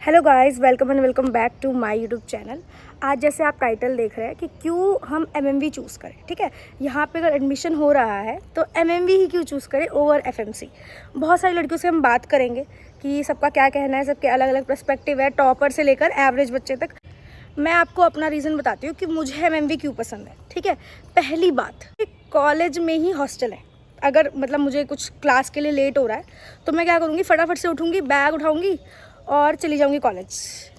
Hello guys, welcome and welcome back to my YouTube channel. आज जैसे आप title देख रहे हैं कि क्यों हम एमएमवी चूज़ करें, ठीक है। यहाँ पे अगर एडमिशन हो रहा है तो एमएमवी ही क्यों चूज़ करें ओवर एफएमसी। बहुत सारी लड़कियों से हम बात करेंगे कि सबका क्या कहना है, सबके अलग अलग पर्सपेक्टिव है, टॉपर से लेकर एवरेज बच्चे तक। मैं आपको अपना रीज़न बताती हूँ कि मुझे एमएमवी क्यों पसंद है, ठीक है। पहली बात, कॉलेज में ही हॉस्टल है। अगर मतलब मुझे कुछ क्लास के लिए लेट हो रहा है तो मैं क्या करूँगी, फटाफट से उठूँगी, बैग उठाऊँगी और चली जाऊँगी कॉलेज।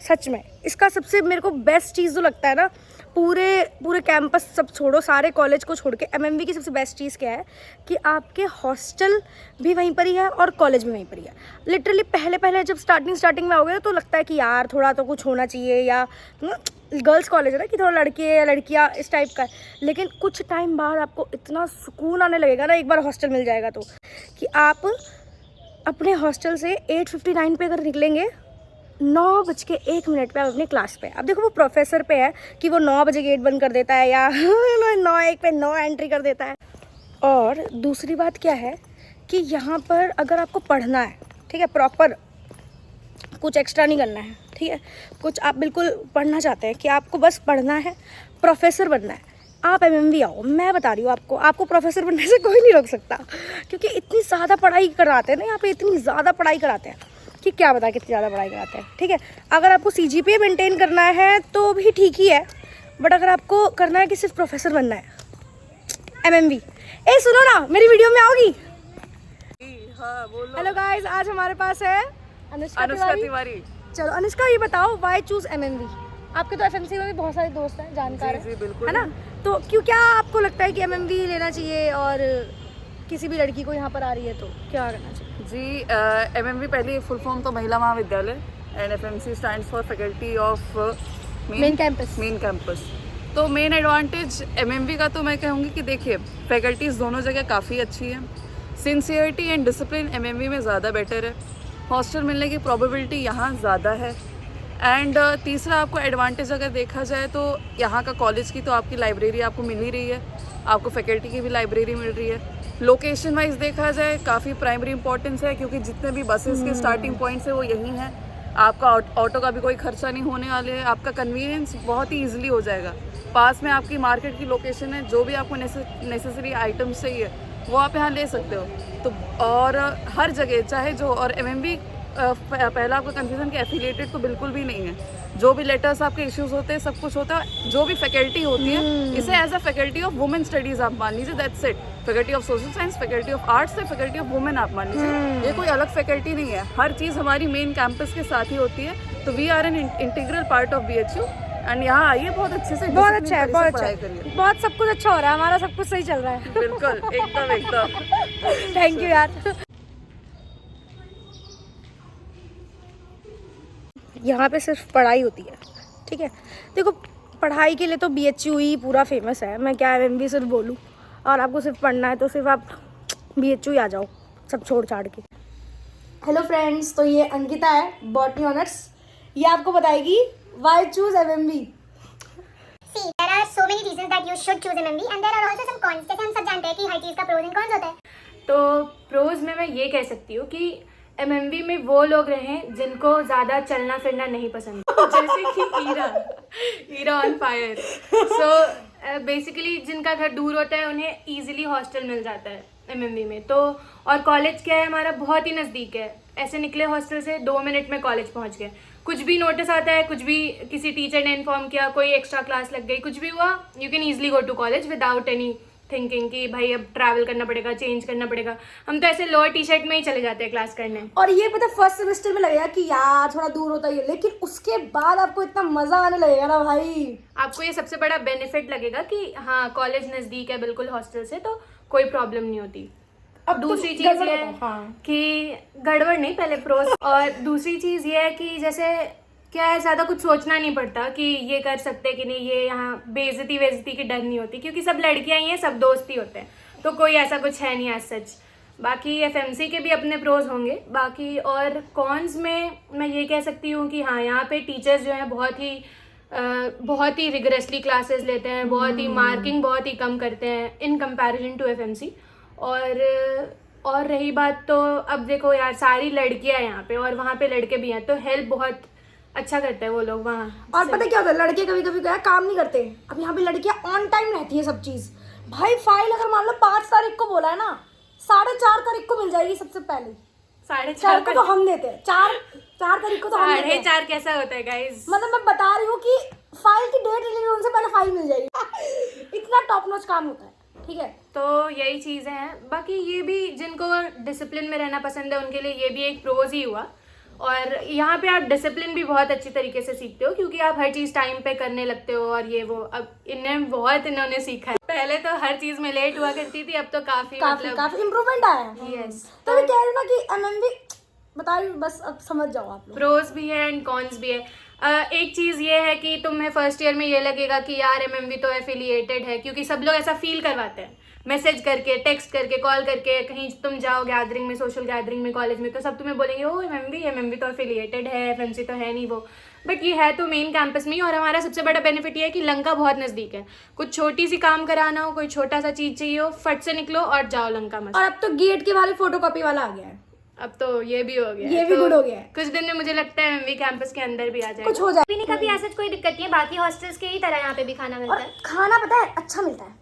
सच में इसका सबसे मेरे को बेस्ट चीज़ जो लगता है ना, पूरे कैंपस सब छोड़ो, सारे कॉलेज को छोड़ के एमएमवी की सबसे बेस्ट चीज़ क्या है कि आपके हॉस्टल भी वहीं पर ही है और कॉलेज भी वहीं पर ही है। लिटरली पहले जब स्टार्टिंग में आओगे तो लगता है कि यार थोड़ा तो कुछ होना चाहिए, या गर्ल्स कॉलेज है ना कि थोड़ा लड़के या लड़कियाँ इस टाइप का है। लेकिन कुछ टाइम बाद आपको इतना सुकून आने लगेगा ना, एक बार हॉस्टल मिल जाएगा तो, कि आप अपने हॉस्टल से 8:59 पे अगर निकलेंगे, 9:01 पे आप अपनी क्लास पे। अब देखो वो प्रोफेसर पे है कि वो 9 बजे गेट बंद कर देता है या 9:01 पे 9 एंट्री कर देता है। और दूसरी बात क्या है कि यहाँ पर अगर आपको पढ़ना है, ठीक है, प्रॉपर, कुछ एक्स्ट्रा नहीं करना है, ठीक है, कुछ आप बिल्कुल पढ़ना चाहते हैं कि आपको बस पढ़ना है, प्रोफेसर बनना है, आप एमएमवी आओ। मैं बता रही हूँ आपको प्रोफेसर बनने से कोई नहीं रोक सकता, क्योंकि इतनी ज़्यादा पढ़ाई कराते हैं ना यहाँ पे, इतनी ज़्यादा पढ़ाई कराते हैं कि क्या बता कितनी ज़्यादा पढ़ाई कराते हैं, ठीक है। अगर आपको सीजीपीए मेंटेन करना है तो भी ठीक ही है, बट अगर आपको करना है कि सिर्फ प्रोफेसर बनना है, एमएमवी। सुनो ना, मेरी वीडियो में आओगी? हाँ, बोलो। हेलो गाइस, आज हमारे पास है अनुष्का तिवारी। चलो अनुष्का, ये बताओ व्हाई चूज एमएमवी। आपके तो एफएमसी में भी बहुत सारे दोस्त हैं, जानकार जी, हैं, बिल्कुल है ना। तो क्या आपको लगता है कि एमएमवी लेना चाहिए, और किसी भी लड़की को यहाँ पर आ रही है तो क्या करना चाहिए? जी, एमएमवी पहले फुल फॉर्म तो महिला महाविद्यालय, and FMC stands for faculty of main campus. तो मेन एडवांटेज एमएमवी का तो मैं कहूँगी कि देखिए, फैकल्टीज़ दोनों जगह काफ़ी अच्छी है, सिंसियरिटी एंड डिसिप्लिन एमएमवी में ज़्यादा बेटर है, हॉस्टल मिलने की प्रोबेबिलिटी यहाँ ज़्यादा है, एंड तीसरा आपको एडवांटेज अगर देखा जाए तो यहाँ का कॉलेज की तो आपकी लाइब्रेरी आपको मिल ही रही है, आपको फैकल्टी की भी लाइब्रेरी मिल रही है। लोकेशन वाइज देखा जाए काफ़ी प्राइमरी इंपॉर्टेंस है, क्योंकि जितने भी बसेस के स्टार्टिंग पॉइंट्स है वो यहीं हैं। आपका ऑटो का भी कोई खर्चा नहीं होने वाले है, आपका कन्वीनियंस बहुत ही ईजिली हो जाएगा। पास में आपकी मार्केट की लोकेशन है, जो भी आपको नेसेसरी आइटम्स चाहिए वो आप यहाँ ले सकते हो। तो और हर जगह चाहे जो, और एमएमवी पहला आपका कन्फ्यूजन कि एफिलिएटेड तो बिल्कुल भी नहीं है, जो भी लेटर्स आपके इश्यूज होते हैं सब कुछ होता है, जो भी फैकल्टी होती है इसे as a faculty of women studies आप मान लीजिए, that's it. Faculty of social science, faculty of arts है, फैकल्टी ऑफ वुमेन आप मान लीजिए, ये कोई अलग फैकल्टी नहीं है, हर चीज़ हमारी मेन कैंपस के साथ ही होती है। तो we are an integral part of BHU, and यहाँ आइए, बहुत अच्छे से, बहुत अच्छा है, बहुत अच्छा करिए, बहुत सब कुछ अच्छा हो रहा है, हमारा सब कुछ सही चल रहा है। बिल्कुल, एकदम। थैंक यू यार। यहाँ पे सिर्फ पढ़ाई होती है, ठीक है। देखो, पढ़ाई के लिए तो BHU ही पूरा फेमस है, मैं क्या एमएमवी सिर्फ बोलूँ। और आपको सिर्फ पढ़ना है तो सिर्फ आप BHU ही आ जाओ, सब छोड़ छाड़ के। हेलो फ्रेंड्स, तो ये अंकिता है, बॉटनी ऑनर्स, ये आपको बताएगी why choose MMV. See, there are so many reasons that you should choose MMB, and there are also some cons. जैसे हम सब जानते हैं कि हर चीज़ का pros and cons होता है। तो प्रोज में मैं ये कह सकती हूँ कि एमएमवी में वो लोग रहें जिनको ज़्यादा चलना फिरना नहीं पसंद, जैसे कि era on fire. So basically जिनका घर दूर होता है उन्हें इजीली हॉस्टल मिल जाता है एमएमवी में। तो और कॉलेज क्या है, हमारा बहुत ही नज़दीक है, ऐसे निकले हॉस्टल से 2 मिनट में कॉलेज पहुँच गए। कुछ भी नोटिस आता है, कुछ भी किसी टीचर ने इन्फॉर्म किया, कोई एक्स्ट्रा क्लास लग गई, कुछ भी हुआ, you can easily go to college without any thinking कि भाई अब ट्रैवल करना पड़ेगा, चेंज करना पड़ेगा। हम तो ऐसे लोअर टी-शर्ट में ही चले जाते हैं क्लास करने। और ये पता फर्स्ट सेमेस्टर में लगेगा कि यार थोड़ा दूर होता है, लेकिन उसके बाद आपको इतना मजा आने लगेगा ना भाई। आपको ये सबसे बड़ा बेनिफिट लगेगा कि हाँ कॉलेज नज़दीक है बिल्कुल हॉस्टल से, तो कोई प्रॉब्लम नहीं होती। अब दूसरी तो चीज़ गड़बड़ ये होता है है, हाँ। कि गड़बड़ नहीं, पहले प्रोस। और दूसरी चीज़ ये है कि जैसे क्या है, ज़्यादा कुछ सोचना नहीं पड़ता कि ये कर सकते कि नहीं, ये यहाँ बेइज्जती की डर नहीं होती, क्योंकि सब लड़कियाँ ही हैं, सब दोस्त ही होते हैं, तो कोई ऐसा कुछ है नहीं एज सच। बाकी एफएमसी के भी अपने प्रोज होंगे। बाकी और कॉन्स में मैं ये कह सकती हूँ कि हाँ, यहाँ पे टीचर्स जो हैं बहुत ही रिगरसली क्लासेस लेते हैं, बहुत ही मार्किंग बहुत ही कम करते हैं इन कंपैरिजन टू एफएमसी। और रही बात तो अब देखो यार, सारी लड़कियां हैं यहाँ पे और वहाँ पे लड़के भी हैं, तो हेल्प बहुत अच्छा करते हैं वो लोग वहाँ। और पता क्या होता है, लड़के कभी कभी क्या काम नहीं करते। अब यहाँ पे लड़कियां ऑन टाइम रहती है सब चीज। भाई फाइल अगर मान लो 5 तारीख को बोला है ना, 4.5 तारीख को मिल जाएगी सबसे पहले। 4.5 को तो हम देते हैं, 4 तारीख को तो हम देते हैं। 4.5 कैसा होता है गाइस? मतलब मैं बता रही हूँ कि फाइल की डेट रिलीज होने से पहले फाइल मिल जाएगी। इतना टॉप नॉच काम होता है, ठीक है। तो यही चीज़ें हैं। बाकी ये भी जिनको डिसिप्लिन में रहना पसंद है उनके लिए ये भी एक प्रोज ही हुआ। और यहाँ पे आप डिसिप्लिन भी बहुत अच्छी तरीके से सीखते हो, क्योंकि आप हर चीज़ टाइम पे करने लगते हो और ये वो। अब इन्होंने सीखा है। पहले तो हर चीज़ में लेट हुआ करती थी, अब तो काफ़ी इम्प्रूवमेंट आया है। यस, तो मैं कह रही हूँ ना कि एमएमवी बता रही हूँ, बस अब समझ जाओ आप लोग। प्रोज भी है एंड कॉन्स भी है। एक चीज़ ये है कि तुम्हें फर्स्ट ईयर में ये लगेगा कि यार एमएमवी तो एफिलिएटेड है, क्योंकि सब लोग ऐसा फील करवाते हैं, मैसेज करके, टेक्स्ट करके, कॉल करके। कहीं तुम जाओ गैदरिंग में, सोशल गैदरिंग में, कॉलेज में, तो सब तुम्हें बोलेंगे ओ एमएमवी तो एफिलिएटेड है, एफएमसी तो है नहीं वो। बट ये है तो मेन कैंपस में ही। और हमारा सबसे बड़ा बेनिफिट ये है कि लंका बहुत नज़दीक है। कुछ छोटी सी काम कराना हो, कोई छोटा सा चीज़ चाहिए हो, फट से निकलो और जाओ लंका मस्त। और अब तो गेट के बाहर फोटोकॉपी वाला आ गया है। अब तो ये भी हो गया, ये भी गुड हो गया है। कुछ दिन में मुझे लगता है एमएमवी कैंपस के अंदर भी आ जाएगा, कुछ हो जाए। पीने का भी ऐसा कोई दिक्कत नहीं है, बाकी हॉस्टल्स के ही तरह यहाँ पे भी खाना मिलता और है। खाना पता है अच्छा मिलता है।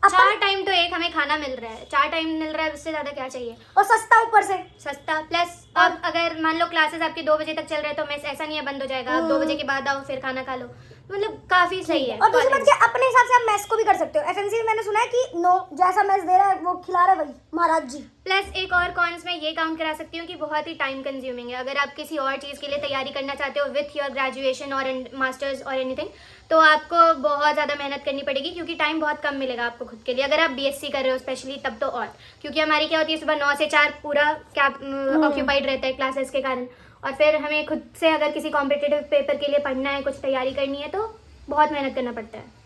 4 टाइम तो एक हमें खाना मिल रहा है, 4 टाइम मिल रहा है, उससे ज्यादा क्या चाहिए। और सस्ता ऊपर से। सस्ता प्लस। और अगर मान लो क्लासेस आपकी 2 बजे तक चल रहे हैं तो मेस ऐसा नहीं है बंद हो जाएगा, आप 2 बजे के बाद आओ फिर खाना खा लो, मतलब काफी सही है। और दूसरी बात क्या, अपने हिसाब से आप मेस को भी कर सकते हो। एफएमसी में मैंने सुना है कि नो जैसा मेस दे रहा है वो खिला रहा है वही महाराज जी। प्लस एक और कॉन्स में ये काउंट करा सकती हूँ कि बहुत ही टाइम कंज्यूमिंग है। अगर आप किसी और चीज़ के लिए तैयारी करना चाहते हो विथ योर ग्रेजुएशन और मास्टर्स और एनीथिंग, तो आपको बहुत ज़्यादा मेहनत करनी पड़ेगी, क्योंकि टाइम बहुत कम मिलेगा आपको खुद के लिए। अगर आप बीएससी कर रहे हो स्पेशली तब तो और, क्योंकि हमारी क्या होती है सुबह 9 से 4 पूरा ऑक्यूपाइड रहता है क्लासेस के कारण। और फिर हमें खुद से अगर किसी कॉम्पिटिटिव पेपर के लिए पढ़ना है, कुछ तैयारी करनी है, तो बहुत मेहनत करना पड़ता है।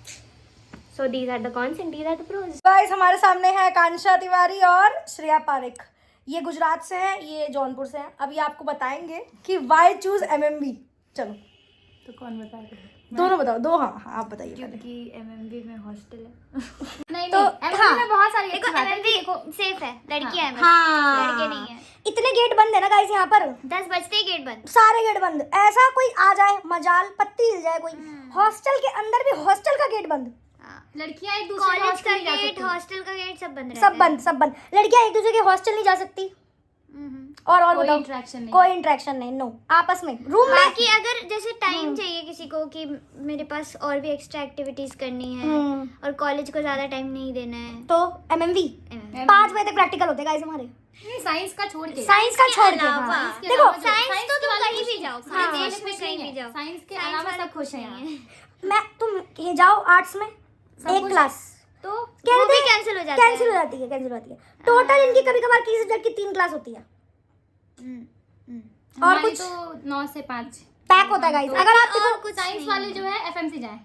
So these are the cons and these are the pros. Guys हमारे सामने है आकांक्षा तिवारी और श्रेया पारेख। ये गुजरात से हैं, ये जौनपुर से हैं। अभी आपको बताएंगे कि वाई चूज एमएमवी। चलो तो कौन बताएगा? दोनों बताओ, दो। हाँ आप बताइए पहले। क्योंकि एमएमवी में हॉस्टल है। नहीं तो एमएमवी में बहुत सारी देखो एमएमवी सेफ है, लड़कियां हैं, हाँ लड़के नहीं है। इतने गेट बंद है ना गाइस यहाँ पर, 10 बजते ही गेट बंद। सारे गेट बंद। ऐसा कोई आ जाए मजाल पत्ती हिल जाए कोई, हॉस्टल के अंदर भी हॉस्टल का गेट बंद। लड़कियां एक दूसरे कॉलेज का हॉस्टल जा गेट, सकती हैं। हॉस्टल का गेट सब बंद रहता सब बंद, सब बंद। लड़कियां एक दूसरे के हॉस्टल नहीं जा सकती। और कोई बताओ, इंटरेक्शन नहीं। कोई इंटरेक्शन नहीं, नो आपस में रूम में। बाकी अगर जैसे टाइम चाहिए किसी को कि मेरे पास और भी एक्स्ट्रा एक्टिविटीज करनी है और कॉलेज को ज्यादा टाइम नहीं देना है, तो एमएमवी 5 बजे तक प्रैक्टिकल होते हैं गाइस हमारे। साइंस का छोड़ के, साइंस का छोड़ के, अलावा। हाँ। के देखो अलावा जो- साइंस साइंस तो के तुम वाले कहीं खुश भी जाओ, हैं। पूरे हाँ, देश में खुश कहीं नहीं भी है। जाओ, साइंस के साइंस अलावा वाले सब खुश हैं यहाँ। मैं तुम ये जाओ आर्ट्स में एक कुछ- क्लास तो कह वो रहे भी थे, कैंसिल हो जाता कैंसिल हो जाती है, कैंसिल हो जाती है। टोटल इनकी कभी कभार किसी सब्जेक्ट की 3 क्लास होती है। और हमारी कुछ तो 9 से 5 पैक होता है गाइस। अगर आप देखो, कुछ साइंस नहीं वाले जो है एफएमसी जाए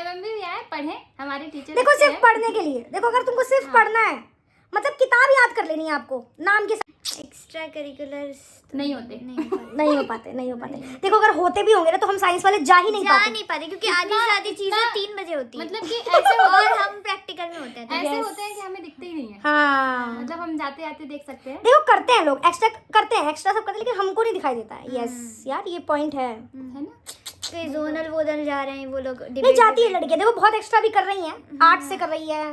एमएमवी भी आए पढ़े, हमारे टीचर देखो सिर्फ पढ़ने के लिए, देखो अगर तुमको सिर्फ पढ़ना है, मतलब किताब याद कर लेनी है आपको नाम के साथ, एक्स्ट्रा करिकुलर्स नहीं होते। नहीं हो पाते, नहीं हो पाते। देखो अगर होते भी होंगे ना तो हम साइंस वाले जा ही नहीं जा पाते। नहीं पाते, क्योंकि आधी से आधी चीजें 3 बजे होती है, मतलब कि ऐसे होते और हम प्रैक्टिकल में होते हैं तो ऐसे होते हैं कि हमें दिखते ही नहीं है। हाँ मतलब हम जाते आते देख सकते हैं। देखो करते हैं लोग, एक्स्ट्रा करते हैं, एक्स्ट्रा सब करते हैं, लेकिन हमको नहीं दिखाई देता है। यस यार ये पॉइंट है। है ना? कोई जोनल वोनल जा रहे हैं वो लोग, नहीं जाती है लड़कियां, देखो बहुत एक्स्ट्रा भी कर रही हैं, आर्ट्स से कर रही है,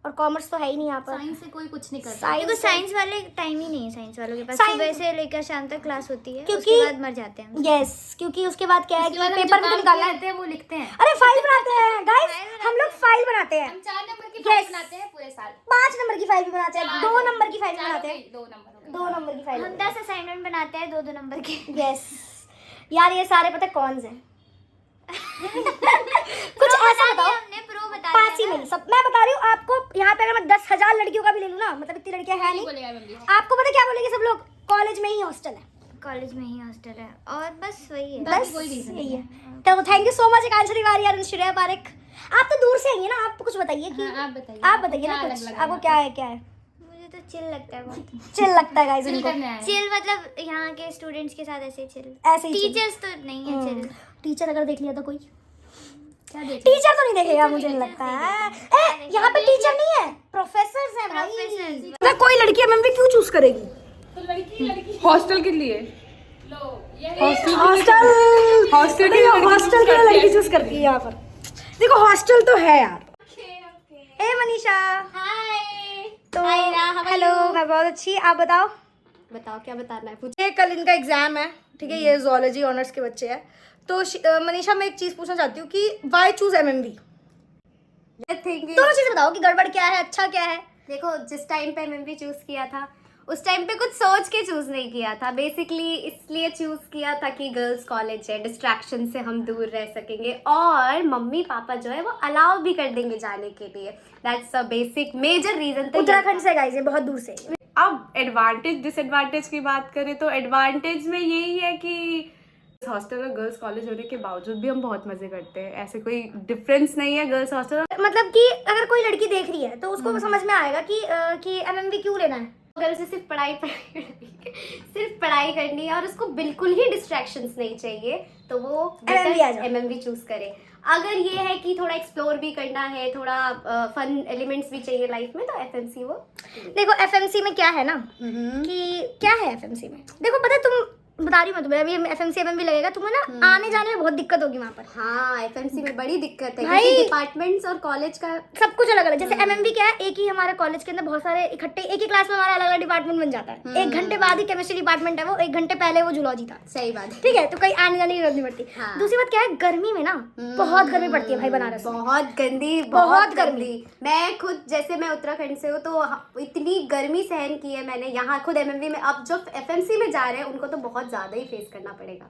और कॉमर्स तो है ही नहीं यहाँ पर। साइंस से कोई कुछ नहीं करता। साइंस देखो साइंस वाले टाइम ही नहीं है, साइंस वालों के पास साइंस- सुबह से लेकर शाम तक क्लास होती है, क्योंकि- उसके बाद मर जाते हैं हम। यस क्योंकि उसके बाद क्या है उसके कि बाद हम पेपर जो में तो काम निकालना किए है। रहते हैं वो लिखते हैं। अरे फाइल बनाते हैं गाइस, हम लोग फाइल बनाते हैं। हम 4 नंबर की Yes. फाइल बनाते हैं पूरे साल। 5 नंबर की फाइल भी बनाते हैं, 2 नंबर की फाइल भी बनाते हैं, 2 नंबर हो गए। 2 नंबर की फाइल। हम 10 असाइनमेंट बनाते हैं 2-2 नंबर के। यस यार ये सारे पता कौन से कुछ ऐसा बताओ, हमने प्रो बता पास ही दिया में सब मैं बता रही हूँ आपको। यहाँ पे अगर मैं 10,000 लड़कियों का भी ले लूँ ना, मतलब इतनी लड़कियां है नहीं, बोलेगा मम्मी। आपको पता क्या बोलेंगे सब लोग, कॉलेज में ही हॉस्टल है, कॉलेज में ही हॉस्टल है और बस वही है। बस कोई reason यही है। तो थैंक यू सो मच आकांक्षा तिवारी और श्रेया पारेख। आप तो दूर से आई है ना, आप कुछ बताइए कि हाँ, आप बताइए। आप बताइए ना क्या कुछ, अलग लगा आपको आपको? क्या है, क्या है मुझे तो चिल लगता है बहुत। चिल लगता है गाइस चिल इनको, करने आए हैं। चिल मतलब यहाँ के स्टूडेंट्स के साथ ऐसे चिल, ऐसे ही chill। टीचर्स तो नहीं है चिल। टीचर अगर देख लिया तो कोई क्या देख टीचर तो नहीं देखेगा, मुझे नहीं लगता है। ए यहाँ पे टीचर नहीं है, प्रोफेसर्स हैं भाई। Professors। तो कोई लड़की एमएमवी क्यों चूज करेगी? हॉस्टल के लिए हॉस्टल के लिए लड़की चूज करती है यहाँ पर। देखो हॉस्टल तो है यार। ए मनीषा। हाय। तो Ayra, how are hello, you? मैं बहुत अच्छी। आप बताओ। बताओ क्या बताना है, पूछ। ये कल इनका एग्जाम है, ठीक है। ये जूलॉजी ऑनर्स के बच्चे हैं। तो मनीषा, मैं एक चीज पूछना चाहती हूँ कि व्हाई चूज एमएमवी? दोनों चीजें बताओ कि गड़बड़ क्या है, अच्छा क्या है। देखो, जिस टाइम पे एमएमवी चूज किया था उस टाइम पे कुछ सोच के चूज नहीं किया था, बेसिकली इसलिए चूज किया था कि गर्ल्स कॉलेज है, डिस्ट्रैक्शन से हम दूर रह सकेंगे और मम्मी पापा जो है वो अलाउ भी कर देंगे जाने के लिए। That's a basic major reason. Uttarakhand से गाइस, बहुत दूर से। अब एडवांटेज डिसएडवांटेज की बात करें तो एडवांटेज में यही है कि हॉस्टल और गर्ल्स कॉलेज होने के बावजूद भी हम बहुत मजे करते हैं। ऐसे कोई डिफरेंस नहीं है गर्ल्स हॉस्टल। मतलब कि अगर कोई लड़की देख रही है तो उसको समझ में आएगा कि एमएमवी क्यों लेना है। अगर उसे सिर्फ पढ़ाई करनी है और उसको बिल्कुल ही डिस्ट्रैक्शंस नहीं चाहिए तो वो MMV आ जाओ। एमएमवी चूज करे। अगर ये है कि थोड़ा एक्सप्लोर भी करना है, थोड़ा फन एलिमेंट्स भी चाहिए लाइफ में, तो एफएमसी वो। देखो एफएमसी में क्या है ना, कि क्या है एफएमसी में। देखो पता है, तुम बता रही मैं तुम्हें, अभी एफएमसी एमएमवी लगेगा तुम्हें ना, आने जाने में बहुत दिक्कत होगी वहाँ पर। हाँ, एफएमसी में बड़ी दिक्कत है भाई। क्योंकि डिपार्टमेंट्स और कॉलेज का सब कुछ अलग अलग। जैसे एमएमवी क्या है, एक ही हमारे कॉलेज के अंदर बहुत सारे इकट्ठे एक ही क्लास में हमारा अलग अलग डिपार्टमेंट बन जाता है। 1 घंटे बाद ही केमिस्ट्री डिपार्टमेंट है वो, 1 घंटे पहले वो जूलॉजी था। सही बात है। ठीक है, तो कहीं आने जाने की जरूरत नहीं पड़ती। हाँ। दूसरी बात क्या है, गर्मी में ना बहुत गर्मी पड़ती है भाई बनारस में। बहुत गंदी, बहुत गंदी। मैं खुद, जैसे मैं उत्तराखंड से हूँ तो इतनी गर्मी सहन की है मैंने यहाँ खुद एमएमवी में। अब जो एफएमसी में जा रहे हैं उनको तो बहुत ज्यादा ही फेस करना पड़ेगा।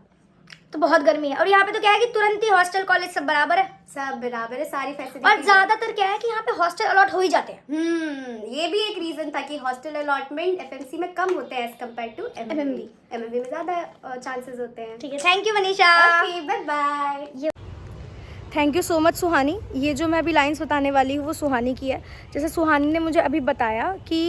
तो बहुत गर्मी है, और यहाँ पे तो क्या है कि तुरंत ही हॉस्टल कॉलेज सब बराबर है। सब बराबर है, सारी फैसिलिटी। और ज्यादातर क्या है कि यहाँ पे हॉस्टल अलॉट हो ही जाते हैं। ये भी एक रीजन था कि हॉस्टल अलॉटमेंट एफएमसी में कम होते हैं as compare to MMV. MMV में ज्यादा चांसेस होते हैं। ठीक है, thank you Manisha. Okay, bye bye. Thank you so much Suhani. ये जो मैं अभी लाइंस बताने वाली हूँ वो सुहानी की है। जैसे सुहानी ने मुझे अभी बताया कि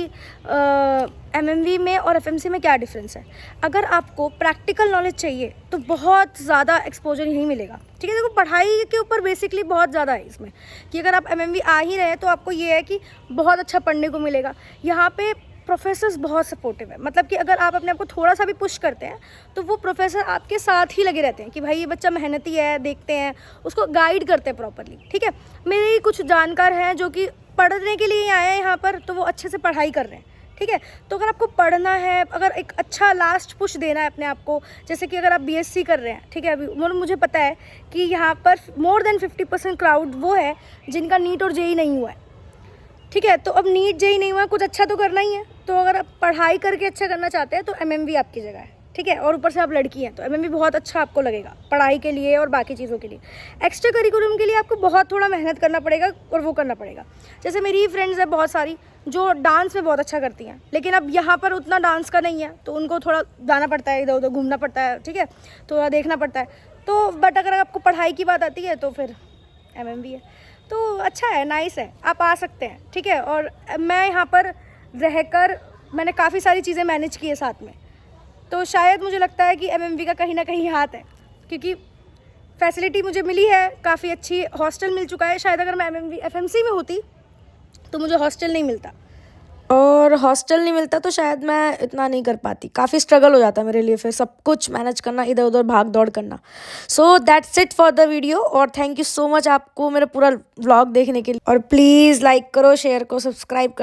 एमएमवी में और एफएमसी में क्या डिफरेंस है। अगर आपको प्रैक्टिकल नॉलेज चाहिए तो बहुत ज़्यादा एक्सपोजर यहीं मिलेगा। ठीक है, देखो पढ़ाई के ऊपर बेसिकली बहुत ज़्यादा है इसमें, कि अगर आप एमएमवी आ ही रहे हैं तो आपको ये है कि बहुत अच्छा पढ़ने को मिलेगा। यहाँ पे प्रोफेसर्स बहुत सपोर्टिव है, मतलब कि अगर आप अपने आप को थोड़ा सा भी पुश करते हैं तो वो प्रोफेसर आपके साथ ही लगे रहते हैं कि भाई ये बच्चा मेहनती है, देखते हैं, उसको गाइड करते हैं प्रॉपरली। ठीक है, मेरे कुछ जानकार हैं जो कि पढ़ने के लिए आए हैं यहाँ पर, तो वो अच्छे से पढ़ाई कर रहे हैं। ठीक है, तो अगर आपको पढ़ना है, अगर एक अच्छा लास्ट पुश देना है अपने आप को, जैसे कि अगर आप बीएससी कर रहे हैं, ठीक है, अभी मुझे पता है कि यहाँ पर मोर देन 50% क्राउड वो है जिनका नीट और जेई नहीं हुआ है। ठीक है, तो अब नीट जेई नहीं हुआ, कुछ अच्छा तो करना ही है। तो अगर आप पढ़ाई करके अच्छा करना चाहते हैं तो एमएमवी आपकी जगह है। ठीक है, और ऊपर से आप लड़की हैं तो एमएमवी बहुत अच्छा आपको लगेगा पढ़ाई के लिए और बाकी चीज़ों के लिए। एक्स्ट्रा करिकुलम के लिए आपको बहुत थोड़ा मेहनत करना पड़ेगा और वो करना पड़ेगा। जैसे मेरी फ्रेंड्स हैं बहुत सारी जो डांस में बहुत अच्छा करती हैं, लेकिन अब यहाँ पर उतना डांस का नहीं है तो उनको थोड़ा जाना पड़ता है, इधर उधर घूमना पड़ता है। ठीक है, थोड़ा देखना पड़ता है। तो बट अगर आपको पढ़ाई की बात आती है तो फिर एमएमवी है। तो अच्छा है, नाइस है, आप आ सकते हैं। ठीक है, और मैं यहाँ पर रहकर मैंने काफ़ी सारी चीज़ें मैनेज की है साथ में, तो शायद मुझे लगता है कि एमएमवी का कहीं ना कहीं हाथ है, क्योंकि फैसिलिटी मुझे मिली है, काफ़ी अच्छी हॉस्टल मिल चुका है। शायद अगर मैं एफएमसी में होती तो मुझे हॉस्टल नहीं मिलता, और हॉस्टल नहीं मिलता तो शायद मैं इतना नहीं कर पाती, काफ़ी स्ट्रगल हो जाता मेरे लिए फिर सब कुछ मैनेज करना, इधर उधर भाग दौड़ करना। So that's it for the video, और थैंक यू सो मच आपको मेरा पूरा व्लॉग देखने के लिए। और प्लीज़ लाइक करो, शेयर करो, सब्सक्राइब करो।